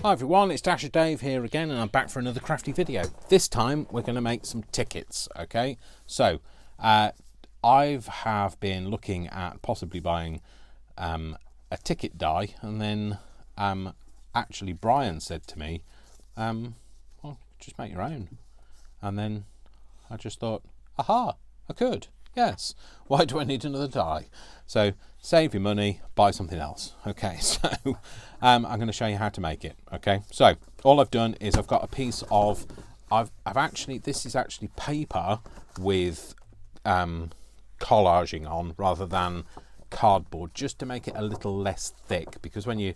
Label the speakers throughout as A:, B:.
A: Hi everyone, it's Dasher Dave here again, and I'm back for another crafty video. This time we're going to make some tickets, okay? So, I have been looking at possibly buying a ticket die, and then actually Brian said to me, well, just make your own. And then I just thought, aha, I could. Yes, why do I need another die? So save your money, buy something else. Okay, so I'm going to show you how to make it. Okay, so all I've done is I've got a piece of, this is actually paper with collaging on rather than cardboard, just to make it a little less thick, because when you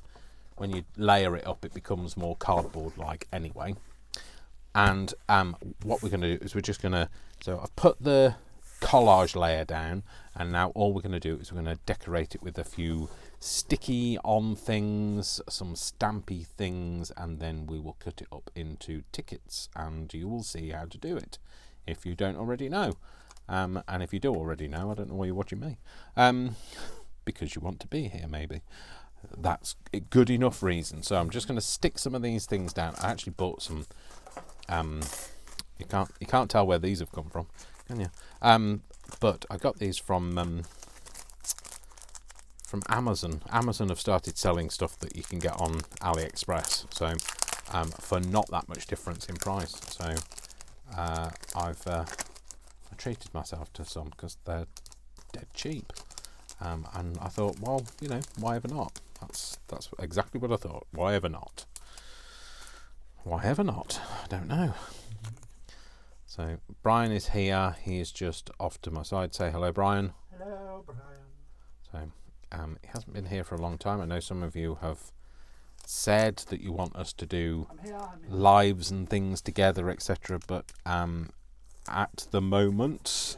A: layer it up it becomes more cardboard like anyway. And what we're going to do is we're just going to, so I've put the collage layer down, and now all we're going to do is we're going to decorate it with a few sticky on things, some stampy things, and then we will cut it up into tickets, and you will see how to do it if you don't already know. And if you do already know, I don't know why you're watching me, because you want to be here maybe. That's a good enough reason. So I'm just going to stick some of these things down. I actually bought some, you can't tell where these have come from, can you? But I got these from Amazon. Amazon have started selling stuff that you can get on AliExpress, so for not that much difference in price. So I treated myself to some because they're dead cheap, and I thought, well, you know, why ever not? That's exactly what I thought. Why ever not? Why ever not? I don't know. So Brian is here. He is just off to my side. Say hello, Brian.
B: Hello, Brian.
A: So he hasn't been here for a long time. I know some of you have said that you want us to do
B: I'm here.
A: lives and things together, etc. But at the moment,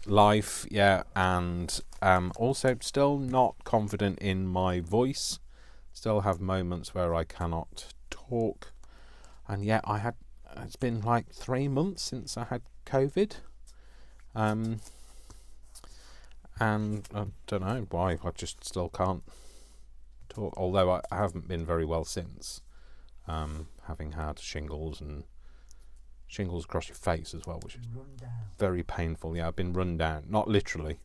A: life, yeah, and also still not confident in my voice. Still have moments where I cannot talk, and yet it's been like 3 months since I had COVID, and I don't know why, I just still can't talk, although I haven't been very well since, having had shingles across your face as well, which is very painful. Yeah, I've been run down, not literally,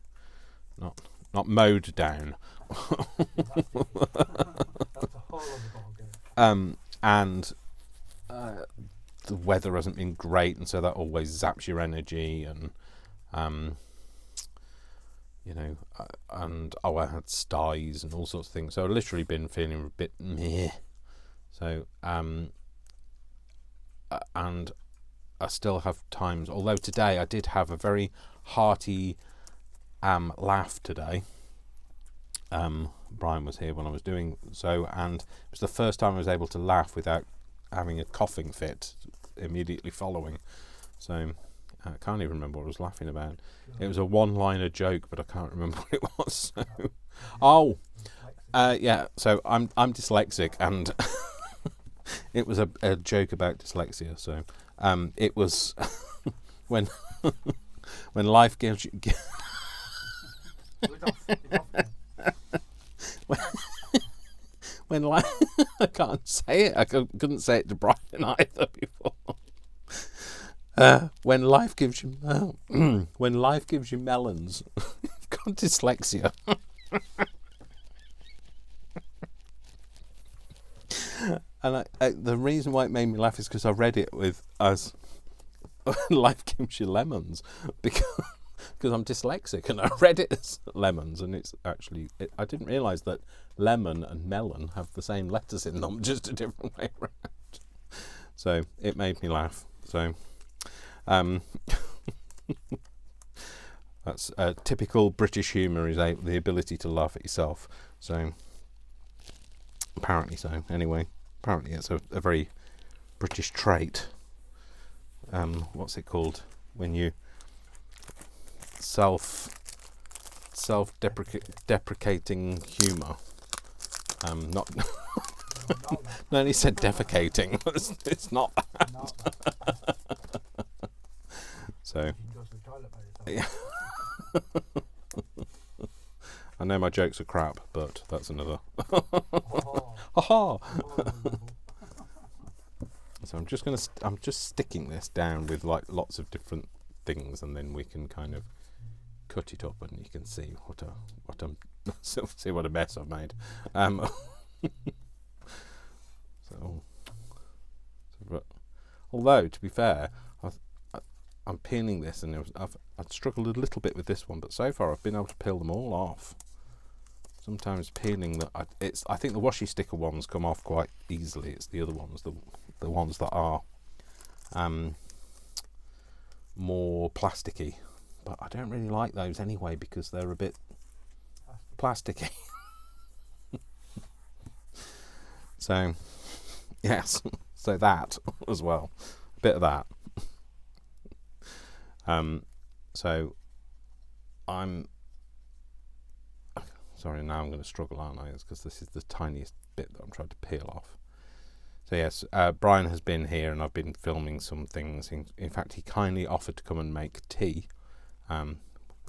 A: not mowed down.
B: That's a whole other ballgame.
A: And the weather hasn't been great, and so that always zaps your energy, and you know, and I had styes and all sorts of things, so I've literally been feeling a bit meh. So and I still have times, although today I did have a very hearty laugh today. Brian was here when I was doing so, and it was the first time I was able to laugh without having a coughing fit immediately following. So I can't even remember what I was laughing about. It was a one-liner joke, but I can't remember what it was. So. Yeah, so I'm dyslexic, and it was a joke about dyslexia. So it was when life gives you when life I can't say it. I couldn't say it to Brian either before. When life gives you melons, you've got dyslexia. And the reason why it made me laugh is because I read it as life gives you lemons, because I'm dyslexic, and I read it as lemons, and it's actually, I didn't realise that lemon and melon have the same letters in them, just a different way around. So it made me laugh. So that's typical British humour, is the ability to laugh at yourself. So apparently so. Anyway, apparently it's a very British trait. What's it called when you self-deprecating humour? Not. No, he said defecating. It's not that. So. Yeah. I know my jokes are crap, but that's another. Ha ha. I'm just sticking this down with like lots of different things, and then we can kind of cut it up, and you can see what I'm see what a mess I've made. But although to be fair, I'm peeling this, and I've struggled a little bit with this one, but so far I've been able to peel them all off. Sometimes peeling I think the washi sticker ones come off quite easily. It's the other ones, the ones that are more plasticky, but I don't really like those anyway because they're a bit plasticky. So yes, so that as well, a bit of that. So I'm sorry, now I'm going to struggle, aren't I? It's because this is the tiniest bit that I'm trying to peel off. So yes, Brian has been here, and I've been filming some things. In fact, he kindly offered to come and make tea,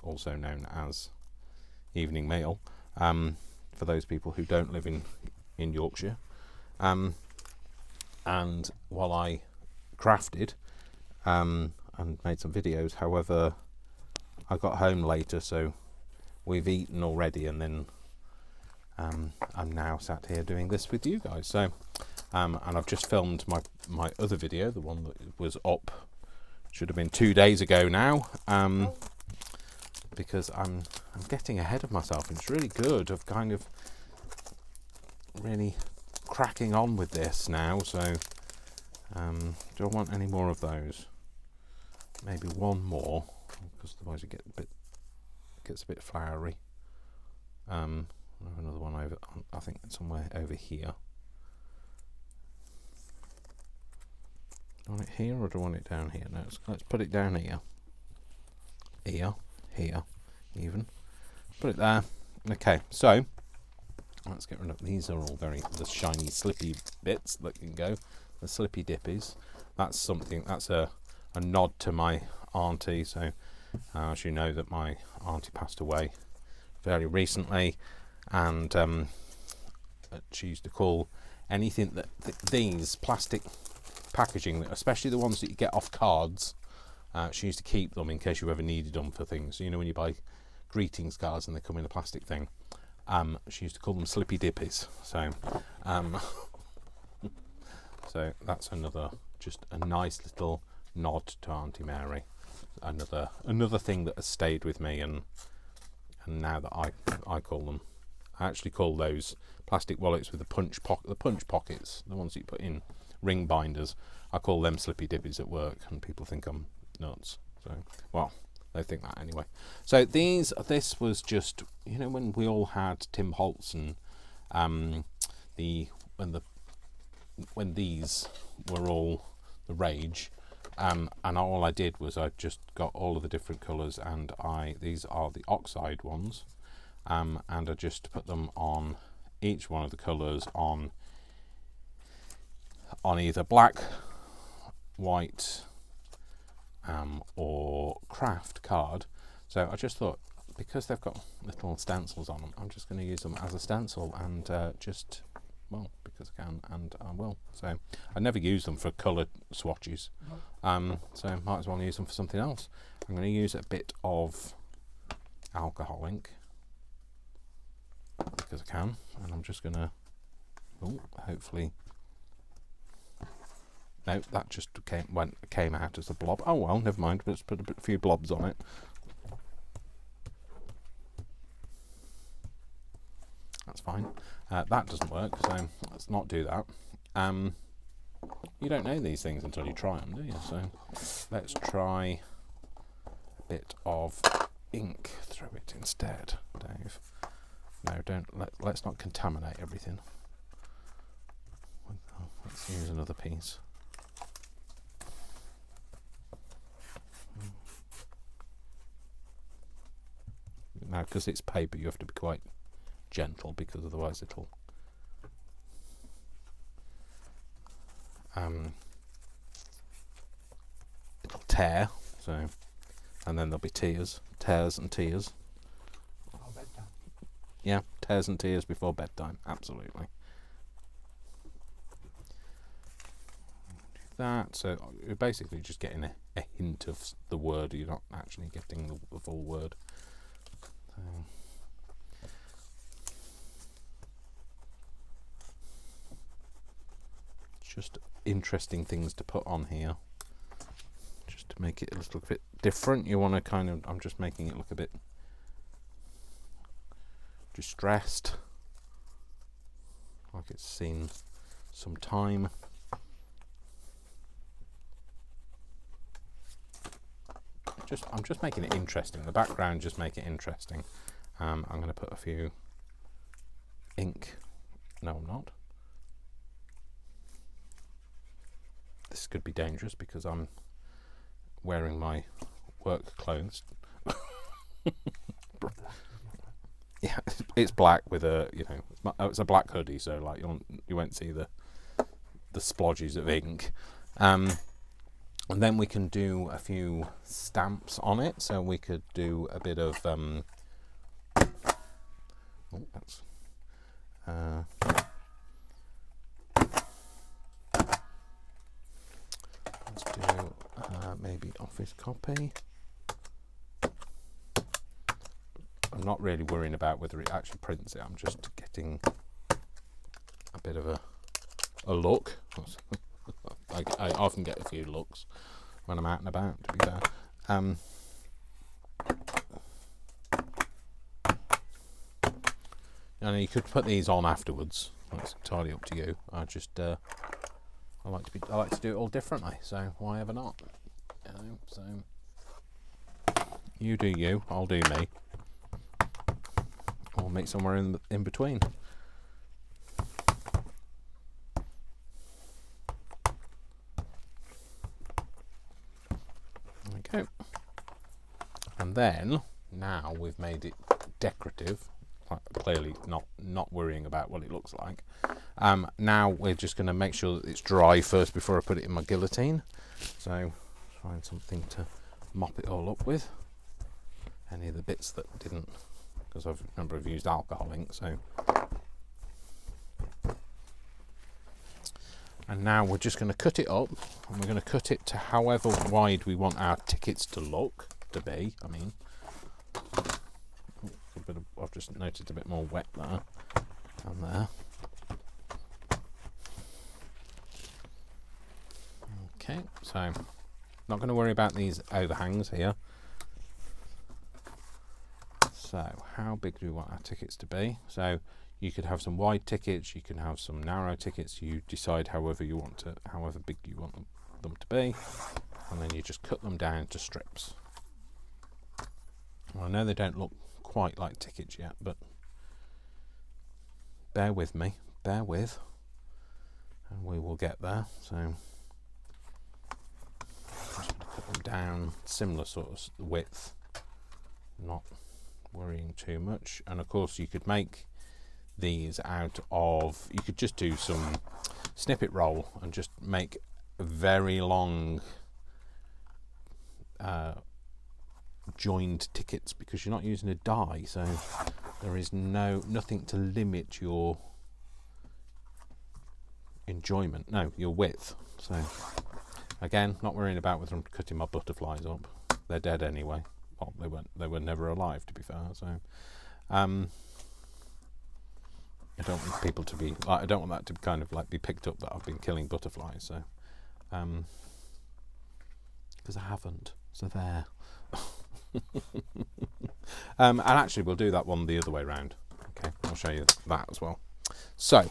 A: also known as evening meal, for those people who don't live in Yorkshire. And while I crafted and made some videos, however, I got home later, so we've eaten already, and then I'm now sat here doing this with you guys. So and I've just filmed my other video, the one that was up, should have been 2 days ago now, because I'm getting ahead of myself, and it's really good. I've kind of really cracking on with this now. So do I want any more of those? Maybe one more, because otherwise it gets a bit floury. I have another one over, I think it's somewhere over here. Do I want it here, or do I want it down here? No, let's put it down here. Here, even. Put it there. Okay, so let's get rid of these. Are all the shiny, slippy bits that can go. The slippy dippies. That's something. That's a nod to my auntie. So, as you know, that my auntie passed away fairly recently, and she used to call anything that these plastic packaging, especially the ones that you get off cards, she used to keep them in case you ever needed them for things. You know, when you buy greetings cards and they come in a plastic thing, she used to call them slippy dippies. So so that's just a nice little nod to Auntie Mary. Another thing that has stayed with me, and now that I call them, I actually call those plastic wallets with the punch pockets, the ones that you put in ring binders, I call them slippy dippies at work, and people think I'm nuts. So, well, they think that anyway. So this was just, you know, when we all had Tim Holtz, and when these were all the rage, and all I did was I just got all of the different colours, and these are the oxide ones, and I just put them on each one of the colours on either black, white, or craft card. So I just thought, because they've got little stencils on them, I'm just going to use them as a stencil, and because I can, and I will. So I never use them for colour swatches, so might as well use them for something else. I'm going to use a bit of alcohol ink because I can, and I'm just going to hopefully. No, that just came out as a blob. Oh well, never mind. Let's put a few blobs on it. That's fine. That doesn't work, so let's not do that. You don't know these things until you try them, do you? So let's try a bit of ink through it instead, Dave. No, let's not contaminate everything. Let's use another piece. Now, because it's paper, you have to be quite gentle, because otherwise it'll tear. So, and then there'll be tears and tears.
B: Before bedtime.
A: Yeah, tears and tears before bedtime. Absolutely. that. So you're basically just getting a hint of the word. You're not actually getting the full word. So. Just interesting things to put on here, just to make it a little bit different. You want to kind of, I'm just making it look a bit distressed, like it's seen some time. I'm just making it interesting. The background, just make it interesting. I'm going to put a few ink. No, I'm not. This could be dangerous because I'm wearing my work clothes. Yeah, it's black with a, you know, it's a black hoodie, so like you won't see the splodges of ink. And then we can do a few stamps on it. So we could do a bit of let's do maybe office copy. I'm not really worrying about whether it actually prints it. I'm just getting a bit of a look. I often get a few looks when I'm out and about, to be fair. And you could put these on afterwards. That's entirely up to you. I like to do it all differently. So why ever not? You know, so you do you, I'll do me. Or meet somewhere in between. Okay. And then, now we've made it decorative, clearly not worrying about what it looks like. Now we're just going to make sure that it's dry first before I put it in my guillotine. So find something to mop it all up with. Any of the bits that didn't, because remember I've used alcohol ink, so. And now we're just going to cut it up, and we're going to cut it to however wide we want our tickets to be. I mean, I've just noticed a bit more wet there and there. Okay, so not going to worry about these overhangs here. So how big do we want our tickets to be? So you could have some wide tickets, you can have some narrow tickets. You decide however big you want them to be, and then you just cut them down to strips. Well, I know they don't look quite like tickets yet, but bear with me, and we will get there. So just put them down, similar sort of width, not worrying too much. And of course you could make these out of, you could just do some snippet roll and just make very long joined tickets, because you're not using a die, so there is nothing to limit your enjoyment, your width. So again, not worrying about whether I'm cutting my butterflies up. They're dead anyway. Well, they were never alive, to be fair. So I don't want people to be I don't want that to kind of like be picked up that I've been killing butterflies. So because I haven't. So there. And actually we'll do that one the other way around. Okay, I'll show you that as well. So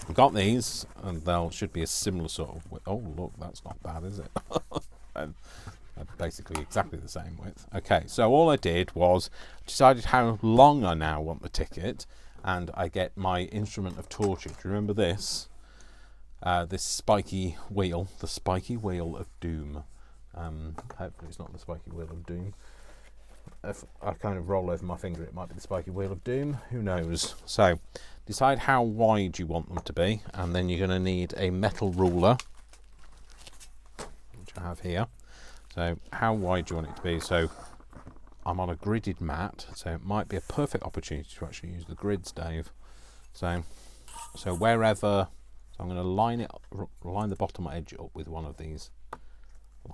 A: we've got these, and they'll should be a similar sort of width. Oh look, that's not bad, is it? And basically exactly the same width. Okay, so all I did was decided how long I now want the ticket, and I get my instrument of torture. Do you remember this? This spiky wheel, the spiky wheel of doom. Hopefully it's not the spiky wheel of doom. If I kind of roll over my finger, it might be the spiky wheel of doom. Who knows? So decide how wide you want them to be, and then you're going to need a metal ruler, which I have here. So how wide do you want it to be? So I'm on a gridded mat, so it might be a perfect opportunity to actually use the grids, Dave. So wherever So I'm going to line the bottom edge up with one of these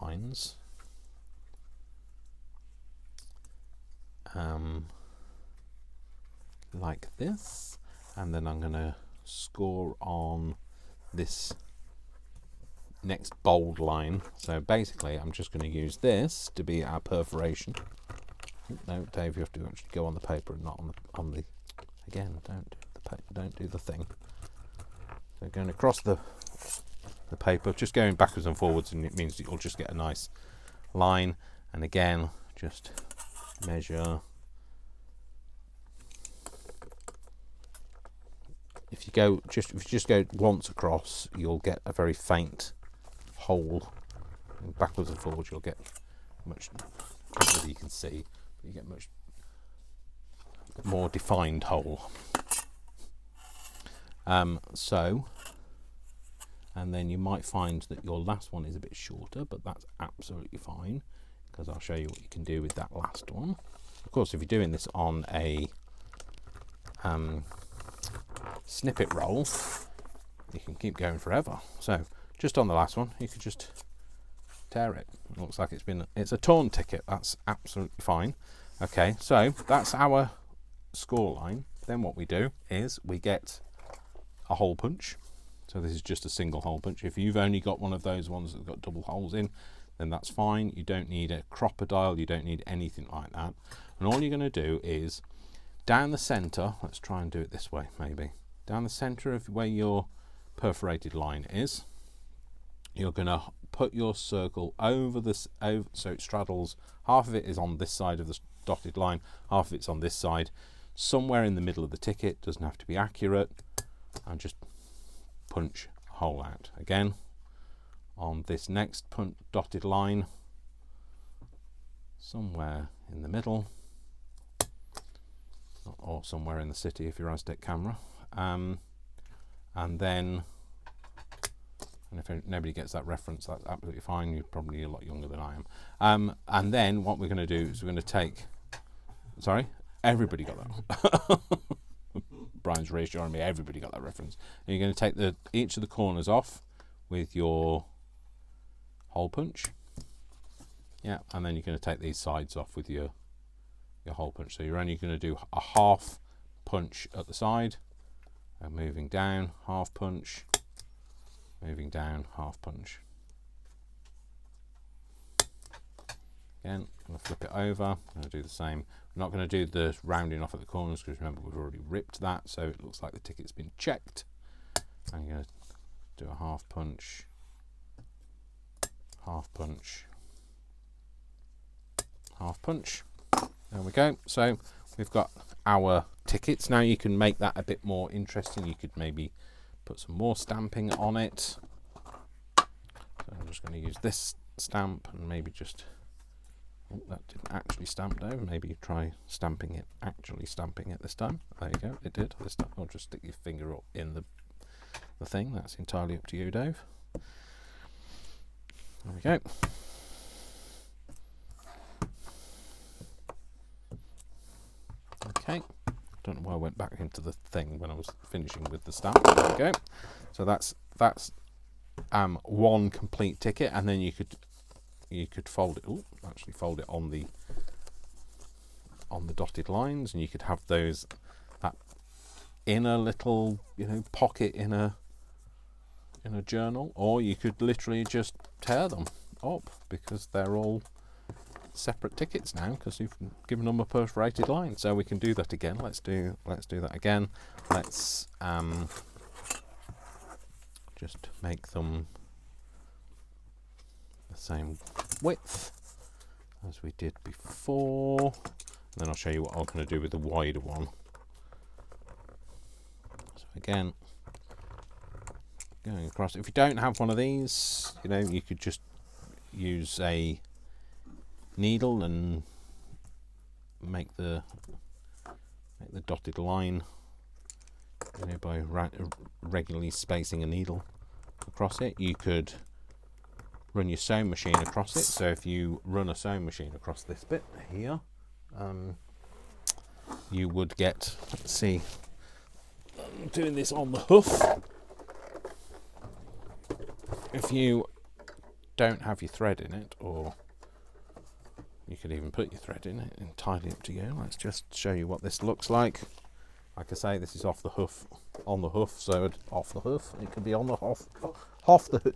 A: lines. Like this, and then I'm going to score on this next bold line. So basically I'm just going to use this to be our perforation. No, Dave, you have to actually go on the paper and not on the again, don't do the thing. So going across the paper, just going backwards and forwards, and it means that you'll just get a nice line. And again, just measure. If you just go once across, you'll get a very faint hole. And backwards and forwards, you'll get much. I don't know whether you can see, but you get much more defined hole. And then you might find that your last one is a bit shorter, but that's absolutely fine, because I'll show you what you can do with that last one. Of course, if you're doing this on a snippet roll, you can keep going forever. So just on the last one, you could just tear it. It looks like it's a torn ticket. That's absolutely fine. Okay, so that's our score line. Then what we do is we get a hole punch. So this is just a single hole punch. If you've only got one of those ones that's got double holes in, then that's fine. You don't need a crocodile, you don't need anything like that. And all you're going to do is down the center, let's try and do it this way maybe. Down the center of where your perforated line is, you're going to put your circle over this, so it straddles, half of it is on this side of the dotted line, half of it's on this side, somewhere in the middle of the ticket, doesn't have to be accurate, and just punch a hole out. Again, on this next dotted line, somewhere in the middle, or somewhere in the city if you're Aztec camera, and then, and if nobody gets that reference, that's absolutely fine. You're probably a lot younger than I am. And then what we're going to do is we're going to take, sorry, everybody got that. Brian's reassuring me, everybody got that reference. And you're going to take each of the corners off with your hole punch. Yeah, and then you're going to take these sides off with your hole punch. So you're only going to do a half punch at the side, and moving down, half punch, moving down, half punch. Again, I'm going to flip it over, I'm going to do the same. I'm not going to do the rounding off at the corners because remember we've already ripped that, so it looks like the ticket's been checked. I'm going to do a half punch, half punch, half punch. There we go. So we've got our tickets. Now you can make that a bit more interesting. You could maybe put some more stamping on it. So I'm just going to use this stamp and maybe just, oh, that didn't actually stamp down. Maybe try stamping it, actually stamping it this time. There you go, it did this time. Or just stick your finger up in the thing. That's entirely up to you, Dave. There we go. Okay, don't know why I went back into the thing when I was finishing with the stamp. There we go. So that's one complete ticket, and then you could fold it. Oh, actually fold it on the dotted lines, and you could have that in a little pocket in a journal, or you could literally just tear them up because they're all separate tickets now because you've given them a perforated line. So we can do that again. Let's do that again. Let's just make them the same width as we did before, and then I'll show you what I'm going to do with the wider one. So again, going across. If you don't have one of these, you could just use a needle and make the dotted line by regularly spacing a needle across it. You could run your sewing machine across it. So if you run a sewing machine across this bit here, you would get, let's see, I'm doing this on the hoof. if you don't have your thread in it, or you could even put your thread in it, entirely up to you. Let's just show you what this looks like. Like I say, this is off the hoof, on the hoof, so off the hoof. It could be on the hoof, off the hoof,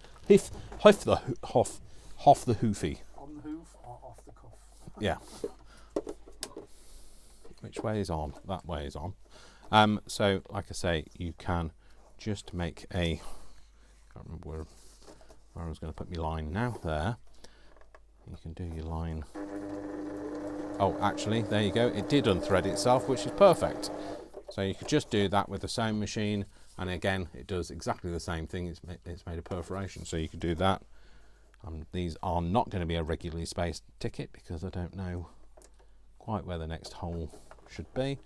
A: off the hoofy.
B: On the hoof or off the cuff?
A: Yeah. Which way is on? That way is on. So, like I say, you can just make a. I can't remember where I was going to put my line now. There. You can do your line. Oh, actually, there you go. It did unthread itself, which is perfect. So you could just do that with the sewing machine, and again, it does exactly the same thing. It's made a perforation, so you could do that. These are not going to be a regularly spaced ticket because I don't know quite where the next hole should be.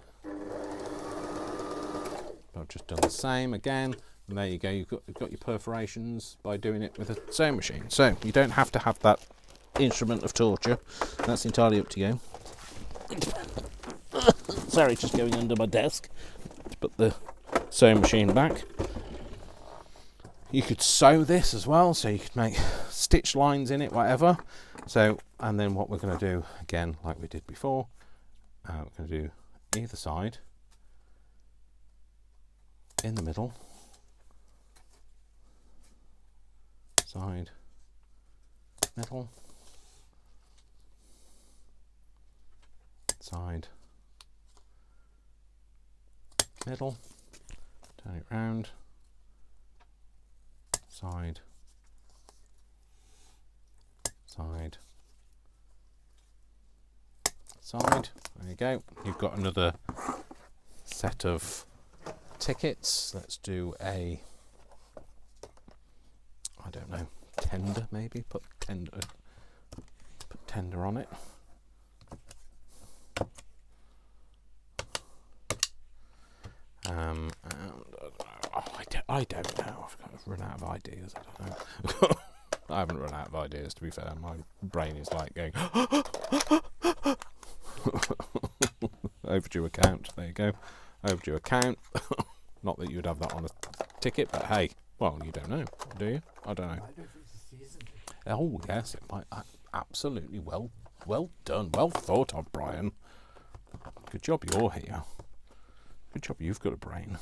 A: But I've just done the same again, and there you go. You've got your perforations by doing it with a sewing machine. So you don't have to have that instrument of torture. That's entirely up to you. Sorry, just going under my desk to put the sewing machine back. You could sew this as well, so you could make stitch lines in it, whatever. So, and then what we're going to do again, like we did before, we're going to do either side, in the middle, side, middle, side, middle, turn it round, side, side, side. There you go. You've got another set of tickets. Let's do a, I don't know, tender maybe. Put tender on it. And I don't know. I've run out of ideas. I don't know. I haven't run out of ideas, to be fair. My brain is like going overdue account. There you go. Overdue account. Not that you would have that on a ticket, but hey, well, you don't know, do you? I don't know. Oh yes, it might. Absolutely well done, well thought of, Brian. Good job you're here. Good job you've got a brain.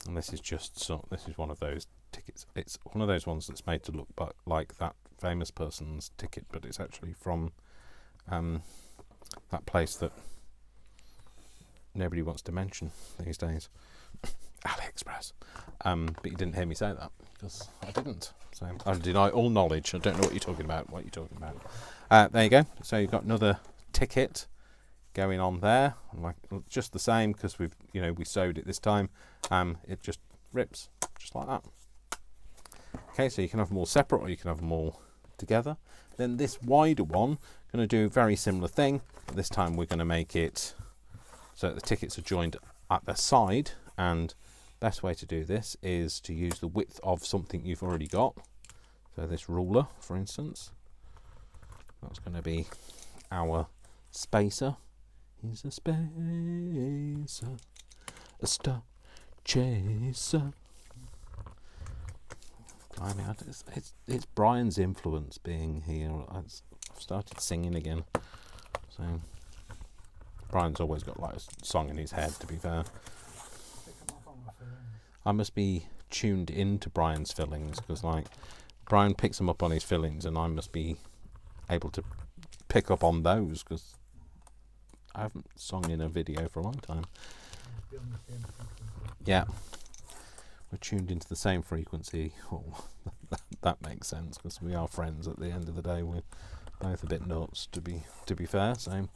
A: And this is just this is one of those tickets. It's one of those ones that's made to look like that famous person's ticket, but it's actually from that place that nobody wants to mention these days, AliExpress. But you didn't hear me say that because I didn't. So I deny all knowledge. I don't know what you're talking about. There you go. So you've got another ticket going on there, like just the same because we sewed it this time. It just rips just like that. Okay, so you can have them all separate or you can have them all together. Then this wider one, going to do a very similar thing, but this time we're going to make it so that the tickets are joined at the side, and best way to do this is to use the width of something you've already got. So this ruler, for instance, that's going to be our spacer. He's a spacer, a star chaser. I mean, it's Brian's influence being here. I've started singing again. So Brian's always got like a song in his head, to be fair. I must be tuned into Brian's fillings because like Brian picks them up on his fillings and I must be able to pick up on those because I haven't sung in a video for a long time. Yeah. We're tuned into the same frequency. Oh, that makes sense because we are friends at the end of the day. We're both a bit nuts, to be fair. So,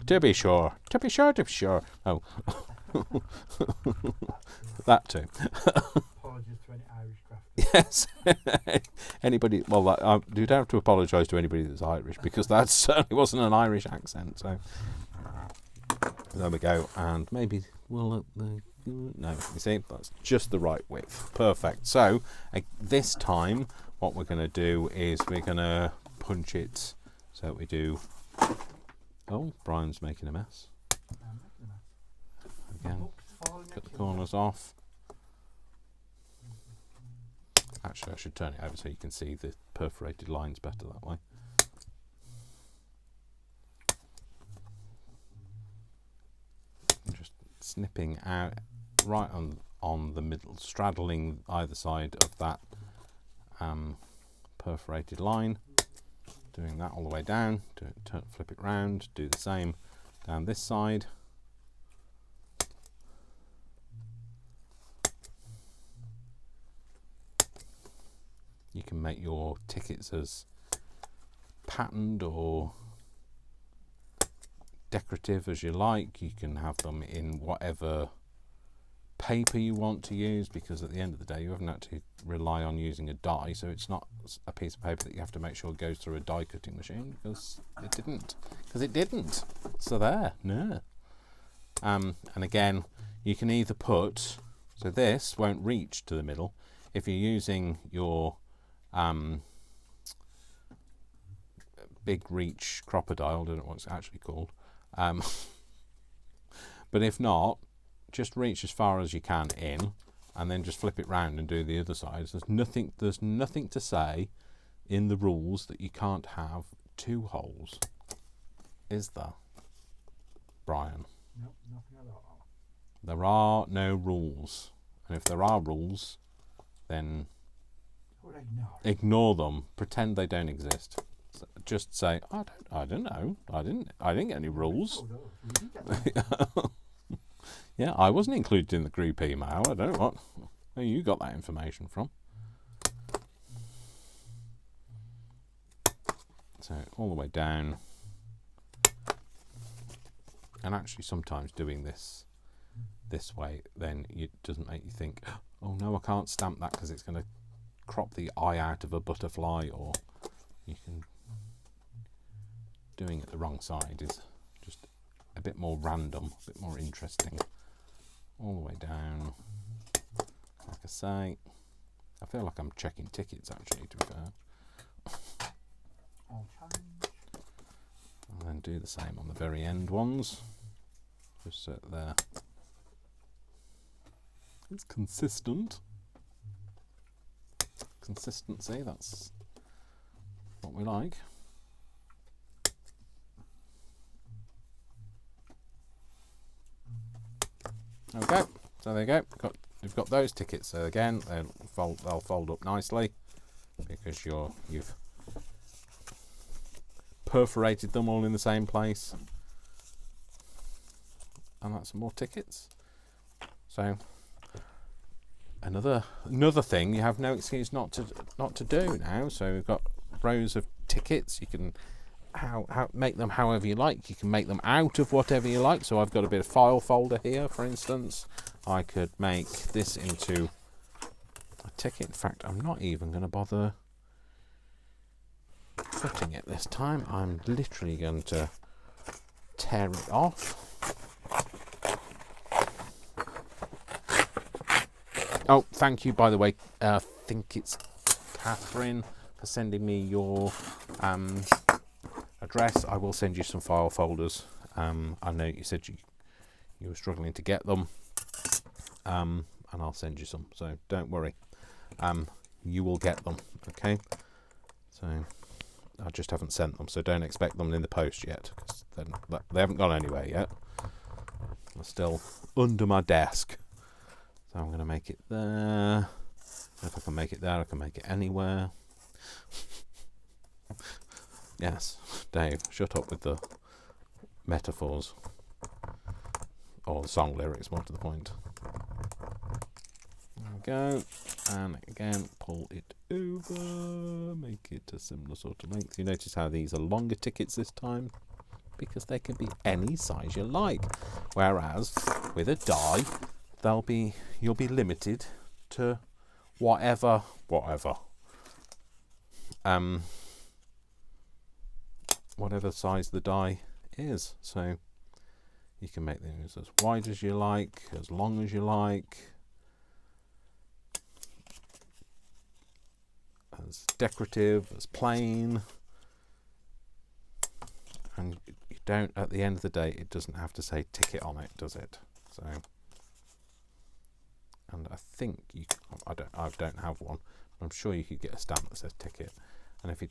A: to be sure. Oh, that too.
B: Apologies to any Irish crafters.
A: Yes. Anybody? Well, you don't have to apologise to anybody that's Irish because that certainly wasn't an Irish accent. So there we go. And maybe we'll. No, you see, that's just the right width. Perfect. So this time, what we're going to do is we're going to punch it. So we do. Oh, Brian's making a mess.
B: I'm making a mess.
A: Again.
B: Books falling
A: cut the corners off. Actually, I should turn it over so you can see the perforated lines better that way. Just snipping out right on the middle, straddling either side of that perforated line. Doing that all the way down. Flip it round. Do the same down this side. You can make your tickets as patterned or decorative as you like. You can have them in whatever paper you want to use, because at the end of the day you haven't had to rely on using a die, so it's not a piece of paper that you have to make sure goes through a die cutting machine, because it didn't. So there, no. And again, you can either put, so this won't reach to the middle if you're using your big reach crocodile. I don't know what it's actually called, but if not, just reach as far as you can in, and then just flip it round and do the other side. There's nothing to say in the rules that you can't have two holes, is there, Brian?
B: No, nothing at all.
A: There are no rules, and if there are rules, then ignore them. Pretend they don't exist. Just say, I don't know. I didn't get any rules. Yeah, I wasn't included in the group email. I don't know where you got that information from. So all the way down. And actually sometimes doing this way, then it doesn't make you think, oh no, I can't stamp that because it's going to crop the eye out of a butterfly, or you can, doing it the wrong side is just a bit more random, a bit more interesting. All the way down. Like I say, I feel like I'm checking tickets actually, to be fair. And then do the same on the very end ones. Just so there. It's consistent. Consistency, that's what we like. Okay, so there you go. We've got those tickets. So again, they'll fold up nicely because you've perforated them all in the same place, and that's some more tickets. So another thing you have no excuse not to do now. So we've got rows of tickets. You can how make them however you like. You can make them out of whatever you like. So I've got a bit of file folder here, for instance. I could make this into a ticket. In fact, I'm not even going to bother cutting it this time. I'm literally going to tear it off. Oh, thank you, by the way. I think it's Catherine for sending me your address. I will send you some file folders. I know you said you were struggling to get them, and I'll send you some, so don't worry. You will get them, okay? So I just haven't sent them, so don't expect them in the post yet, because they haven't gone anywhere yet. They're still under my desk. So I'm going to make it there. If I can make it there, I can make it anywhere. Yes, Dave, shut up with the metaphors. Or the song lyrics, more to the point. There we go. And again, pull it over. Make it a similar sort of length. You notice how these are longer tickets this time? Because they can be any size you like. Whereas, with a die, you'll be limited to whatever size the die is. So you can make things as wide as you like, as long as you like, as decorative, as plain, and you don't, at the end of the day, it doesn't have to say ticket on it, does it? So and I think I don't have one. I'm sure you could get a stamp that says ticket. And if you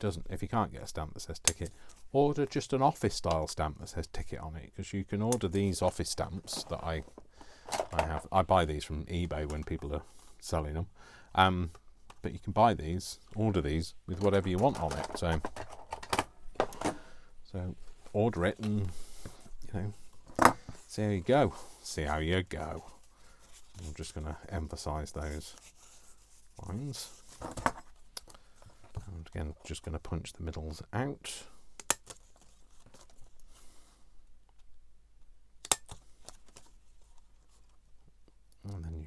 A: can't get a stamp that says ticket, order just an office style stamp that says ticket on it, because you can order these office stamps that I have. I buy these from eBay when people are selling them. But you can buy these, order these with whatever you want on it. So order it and, see how you go. See how you go. I'm just going to emphasise those lines. And again, just going to punch the middles out. And then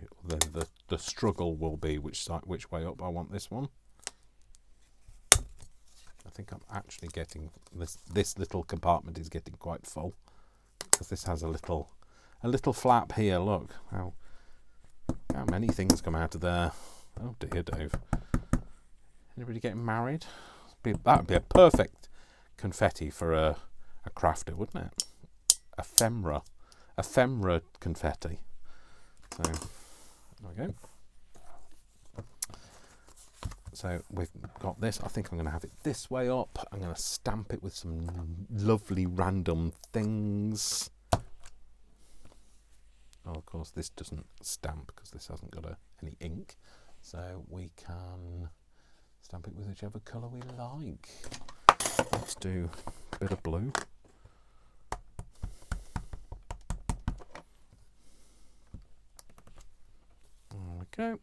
A: the struggle will be which way up I want this one. I think I'm actually getting this little compartment is getting quite full, because this has a little flap here. Look how many things come out of there. Oh dear, Dave. Anybody getting married? That would be a perfect confetti for a crafter, wouldn't it? Ephemera confetti. So there we go. So we've got this. I think I'm going to have it this way up. I'm going to stamp it with some lovely random things. Oh, of course, this doesn't stamp because this hasn't got any ink. So we can stamp it with whichever colour we like. Let's do a bit of blue. There we go.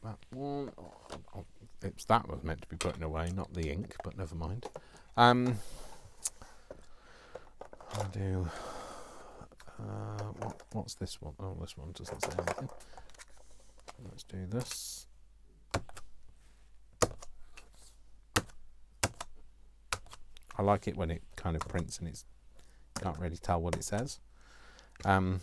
A: That one. That was meant to be putting away, not the ink, but never mind. I'll do. What's this one? Oh, this one doesn't say anything. Let's do this. I like it when it kind of prints and you can't really tell what it says. And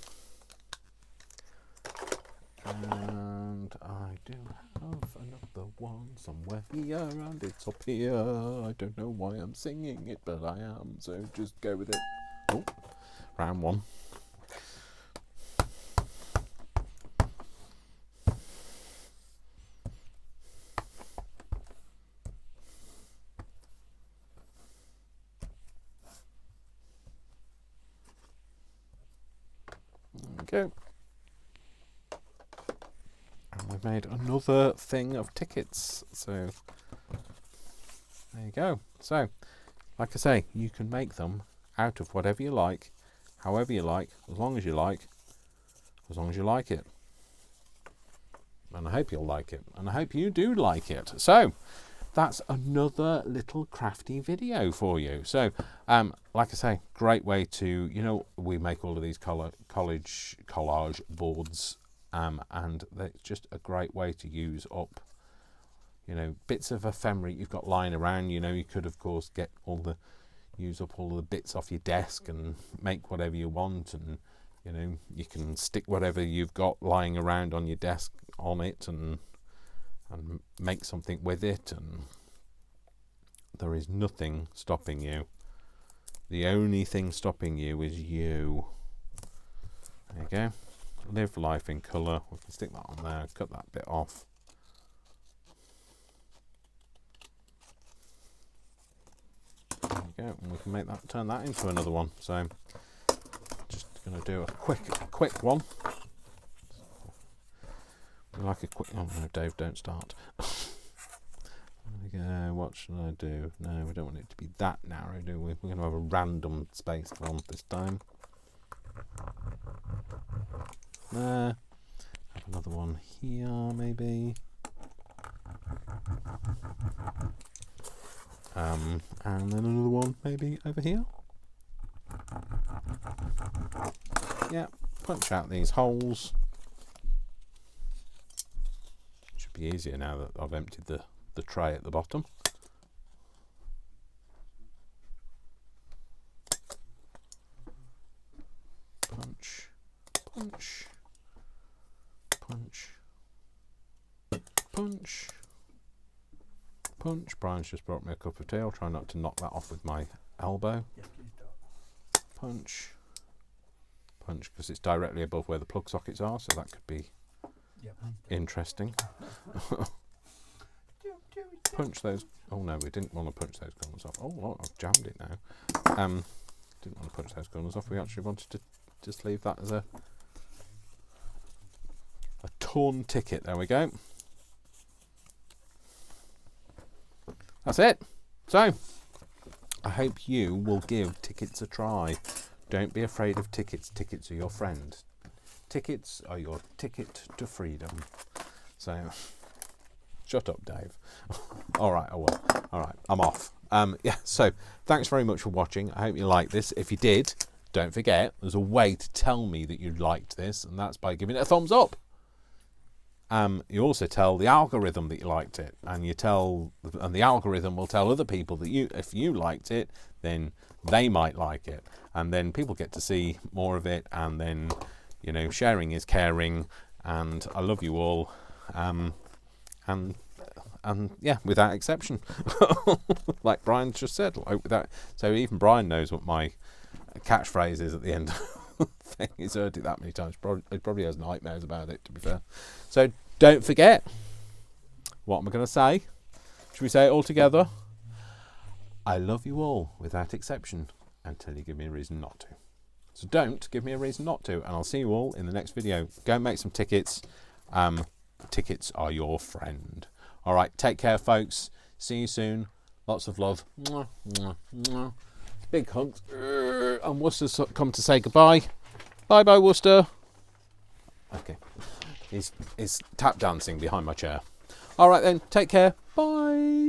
A: I do have another one somewhere here, and it's up here. I don't know why I'm singing it, but I am, so just go with it. Oh, round one. There we go. And we've made another thing of tickets. So there you go. So, like I say, you can make them out of whatever you like, however you like, as long as you like it. And I hope you'll like it. And I hope you do like it. So, that's another little crafty video for you. So, like I say, great way to, we make all of these collage boards, and it's just a great way to use up, bits of ephemera you've got lying around. You could, of course, use up all of the bits off your desk and make whatever you want, and, you can stick whatever you've got lying around on your desk on it and make something with it, and there is nothing stopping you. The only thing stopping you is you. There you go. Live life in colour. We can stick that on there, cut that bit off. There you go, and we can turn that into another one. So just going to do a quick one. Like a quick. Oh no, Dave, don't start. There we go. What should I do? No, we don't want it to be that narrow, do we? We're going to have a random space one this time. There. Have another one here, maybe. And then another one maybe over here. Yeah. Punch out these holes. Should be easier now that I've emptied the tray at the bottom. Punch, punch, punch, punch, Punch. Brian's just brought me a cup of tea. I'll try not to knock that off with my elbow.
B: Yes, please don't.
A: Punch. Punch, because it's directly above where the plug sockets are, so that could be
B: Yeah, please don't.
A: interesting. Punch those. Oh no, we didn't want to punch those corners off. Oh, look, I've jammed it now. Didn't want to punch those corners off. We actually wanted to just leave that as a torn ticket. There we go. That's it. So, I hope you will give tickets a try. Don't be afraid of tickets. Tickets are your friend. Tickets are your ticket to freedom. So, shut up, Dave. All right, I will. All right, I'm off. Yeah, so thanks very much for watching. I hope you liked this. If you did, don't forget, there's a way to tell me that you liked this, and that's by giving it a thumbs up. You also tell the algorithm that you liked it, and the algorithm will tell other people that if you liked it, then they might like it, and then people get to see more of it, and then sharing is caring, and I love you all, and yeah, without exception, like Brian just said, so even Brian knows what my catchphrase is at the end. Thing. He's heard it that many times. He probably has nightmares about it, to be fair. So don't forget. What am I going to say? Should we say it all together? I love you all without exception until you give me a reason not to. So don't give me a reason not to, and I'll see you all in the next video. Go and make some tickets. Tickets are your friend. All right, take care, folks. See you soon. Lots of love. Mwah, mwah, mwah. Big hugs. And Worcester's come to say goodbye. Bye-bye, Worcester. Okay. He's tap dancing behind my chair. All right then, take care. Bye.